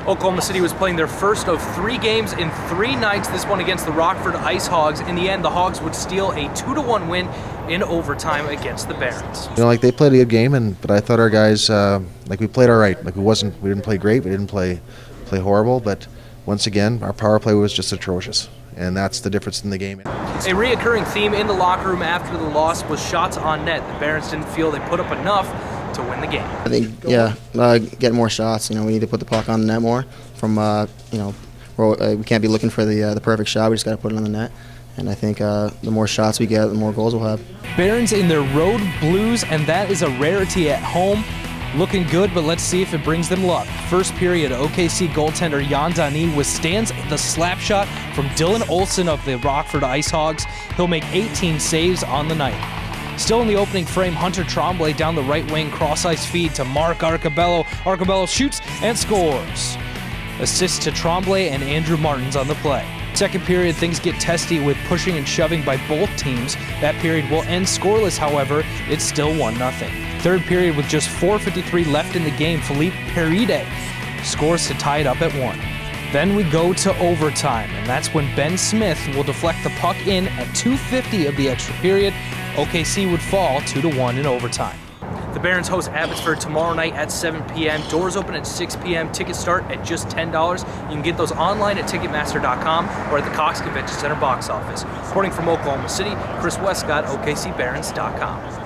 Oklahoma City was playing their first of 3 games in 3 nights, this one against the Rockford Ice Hogs. In the end, the Hogs would steal a 2-1 win in overtime against the Barons. You know, like, they played a good game, but I thought our guys, like, we played all right. Like, we didn't play great, we didn't play horrible, but once again, our power play was just atrocious, and that's the difference in the game. A reoccurring theme in the locker room after the loss was shots on net. The Barons didn't feel they put up enough to win the game. I think, get more shots. You know, we need to put the puck on the net more. From you know, we can't be looking for the perfect shot. We just got to put it on the net. And I think the more shots we get, the more goals we'll have. Barons in their road blues, and that is a rarity at home. Looking good, but let's see if it brings them luck. First period, OKC goaltender Jan Dani withstands the slap shot from Dylan Olsen of the Rockford Ice Hogs. He'll make 18 saves on the night. Still in the opening frame, Hunter Tremblay down the right wing, cross-ice feed to Mark Arcabello. Arcabello shoots and scores. Assists to Tremblay and Andrew Martins on the play. Second period, things get testy with pushing and shoving by both teams. That period will end scoreless, however. It's still 1-0. Third period, with just 4:53 left in the game, Philippe Peride scores to tie it up at 1. Then we go to overtime, and that's when Ben Smith will deflect the puck in at 2:50 of the extra period. OKC would fall 2-1 in overtime. The Barons host Abbotsford tomorrow night at 7 p.m. Doors open at 6 p.m. Tickets start at just $10. You can get those online at Ticketmaster.com or at the Cox Convention Center box office. Reporting from Oklahoma City, Chris Westcott, OKCBarons.com.